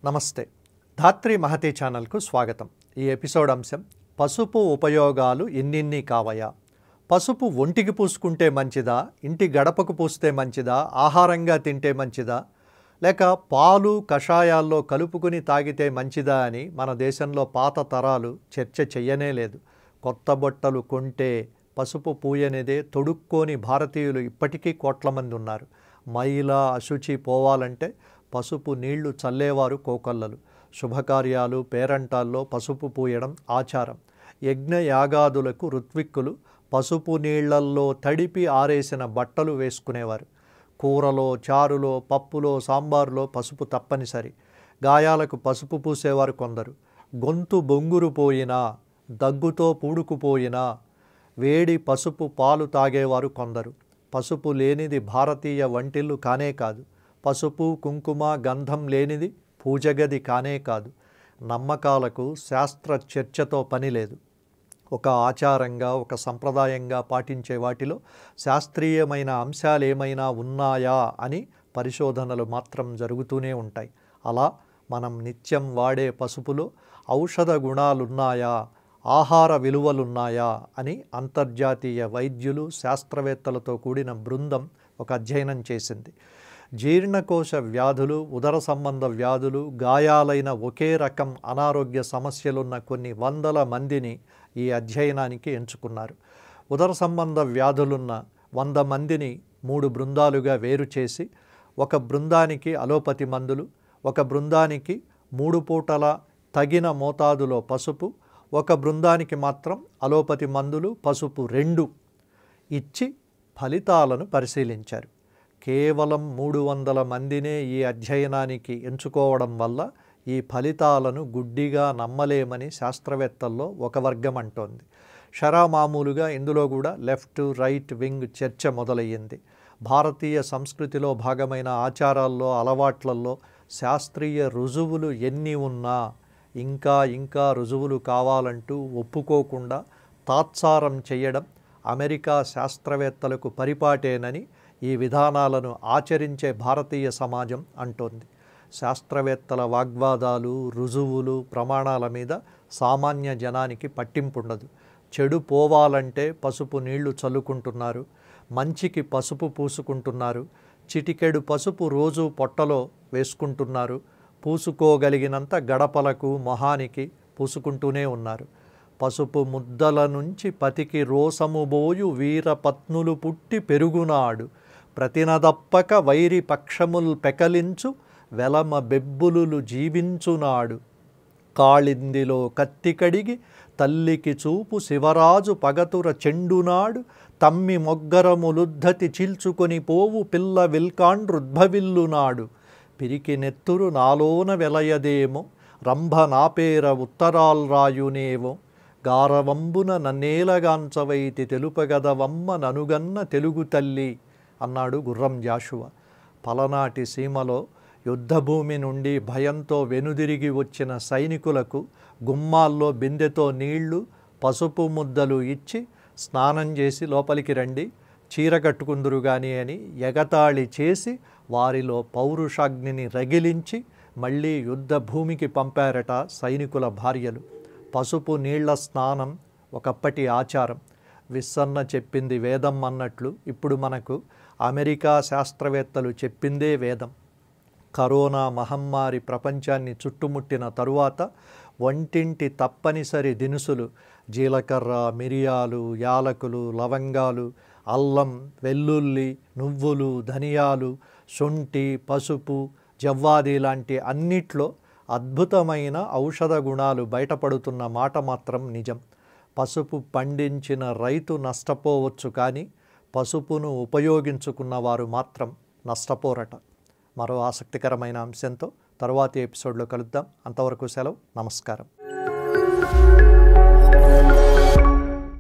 నమస్తే. ధాత్రి మహతి ఛానల్కు స్వాగతం. ఈ ఎపిసోడ్ అంశం పసుపు ఉపయోగాలు ఎన్నిన్ని కావయా. పసుపు ఒంటికి పూసుకుంటే మంచిదా, ఇంటి గడపకు పూస్తే మంచిదా, ఆహారంగా తింటే మంచిదా, లేక పాలు కషాయాల్లో కలుపుకుని తాగితే మంచిదా అని మన దేశంలో పాత తరాలు చర్చ చెయ్యనే లేదు. కొత్త బట్టలు కొంటే పసుపు పూయనిదే తొడుక్కోని భారతీయులు ఇప్పటికీ కోట్ల మంది ఉన్నారు. మైల అశుచి పోవాలంటే పసుపు నీళ్లు చల్లేవారు కోకొల్లలు. శుభకార్యాలు పేరంటాల్లో పసుపు పూయడం ఆచారం. యజ్ఞయాగాదులకు ఋత్విక్కులు పసుపు నీళ్లల్లో తడిపి ఆరేసిన బట్టలు వేసుకునేవారు. కూరలో, చారులో, పప్పులో, సాంబారులో పసుపు తప్పనిసరి. గాయాలకు పసుపు పూసేవారు కొందరు. గొంతు బొంగురు పోయినా, దగ్గుతో పూడుకుపోయినా వేడి పసుపు పాలు తాగేవారు కొందరు. పసుపు లేనిది భారతీయ వంటిల్లు కానే కాదు. పసుపు కుంకుమ గంధం లేనిది పూజగది కానే కాదు. నమ్మకాలకు శాస్త్ర చర్చతో పని లేదు. ఒక ఆచారంగా, ఒక సంప్రదాయంగా పాటించే వాటిలో శాస్త్రీయమైన అంశాలు ఏమైనా ఉన్నాయా అని పరిశోధనలు మాత్రం జరుగుతూనే ఉంటాయి. అలా మనం నిత్యం వాడే పసుపులో ఔషధ గుణాలున్నాయా, ఆహార విలువలున్నాయా అని అంతర్జాతీయ వైద్యులు, శాస్త్రవేత్తలతో కూడిన బృందం ఒక అధ్యయనం చేసింది. జీర్ణకోశ వ్యాధులు, ఉదర సంబంధ వ్యాధులు, గాయాలైన ఒకే రకం అనారోగ్య సమస్యలున్న కొన్ని వందల మందిని ఈ అధ్యయనానికి ఎంచుకున్నారు. ఉదర సంబంధ వ్యాధులున్న 100 మందిని 3 బృందాలుగా వేరు చేసి, ఒక బృందానికి అలోపతి మందులు, ఒక బృందానికి 3 పూటల తగిన మోతాదులో పసుపు, ఒక బృందానికి మాత్రం అలోపతి మందులు, పసుపు 2 ఇచ్చి ఫలితాలను పరిశీలించారు. కేవలం 300 మందినే ఈ అధ్యయనానికి ఎంచుకోవడం వల్ల ఈ ఫలితాలను గుడ్డిగా నమ్మలేమని శాస్త్రవేత్తల్లో ఒక వర్గం అంటోంది. షరామామూలుగా ఇందులో కూడా లెఫ్ట్ రైట్ వింగ్ చర్చ మొదలయ్యింది. భారతీయ సంస్కృతిలో భాగమైన ఆచారాల్లో, అలవాట్లలో శాస్త్రీయ రుజువులు ఎన్ని ఉన్నా ఇంకా రుజువులు కావాలంటూ ఒప్పుకోకుండా తాత్సారం చేయడం అమెరికా శాస్త్రవేత్తలకు పరిపాటేనని ఈ విధానాలను ఆచరించే భారతీయ సమాజం అంటోంది. శాస్త్రవేత్తల వాగ్వాదాలు, రుజువులు, ప్రమాణాల మీద సామాన్య జనానికి పట్టింపుండదు. చెడు పోవాలంటే పసుపు నీళ్లు చల్లుకుంటున్నారు, మంచికి పసుపు పూసుకుంటున్నారు, చిటికెడు పసుపు రోజు పొట్టలో వేసుకుంటున్నారు, పూసుకోగలిగినంత గడపలకు, మొహానికి పూసుకుంటూనే ఉన్నారు. పసుపు ముద్దల నుంచి పతికి రోసముబోయు వీరపత్నులు పుట్టి పెరుగునాడు, ప్రతినదప్పక వైరి పక్షముల్ పెకలించు వెలమ బెబ్బులులు జీవించునాడు, కాళిందిలో కత్తి కడిగి తల్లికి చూపు శివరాజు పగతుర చెండునాడు, తమ్మి మొగ్గరములుద్ధతి చీల్చుకొని పోవు పిల్ల విల్కాండ్రుద్భవిల్లునాడు, పిరికి నెత్తురు నాలోన వెలయదేమో రంభ నాపేర ఉత్తరాల్రాయునేవో, గారవంబున నన్నేలగాంచవైతి తెలుపగదవమ్మ ననుగన్న తెలుగు తల్లి అన్నాడు గుర్రం జాషువా. పలనాటి సీమలో యుద్ధభూమి నుండి భయంతో వెనుదిరిగి వచ్చిన సైనికులకు గుమ్మాల్లో బిందెతో నీళ్లు, పసుపు ముద్దలు ఇచ్చి స్నానం చేసి లోపలికి రండి, చీర కట్టుకుందురు గాని అని ఎగతాళి చేసి వారిలో పౌరుషాగ్నిని రగిలించి మళ్ళీ యుద్ధ భూమికి పంపారట సైనికుల భార్యలు. పసుపు నీళ్ల స్నానం ఒకప్పటి ఆచారం. విస్సన్న చెప్పింది వేదం అన్నట్లు ఇప్పుడు మనకు అమెరికా శాస్త్రవేత్తలు చెప్పిందే వేదం. కరోనా మహమ్మారి ప్రపంచాన్ని చుట్టుముట్టిన తరువాత వంటింటి తప్పనిసరి దినుసులు జీలకర్ర, మిరియాలు, యాలకులు, లవంగాలు, అల్లం, వెల్లుల్లి, నువ్వులు, ధనియాలు, శొంఠి, పసుపు, జవ్వాది లాంటి అన్నిట్లో అద్భుతమైన ఔషధ గుణాలు బయటపడుతున్న మాట మాత్రం నిజం. పసుపు పండించిన రైతు నష్టపోవచ్చు, కానీ పసుపును ఉపయోగించుకున్న వారు మాత్రం నష్టపోరట. మరో ఆసక్తికరమైన అంశంతో తరువాతి ఎపిసోడ్లో కలుద్దాం. అంతవరకు సెలవు. నమస్కారం.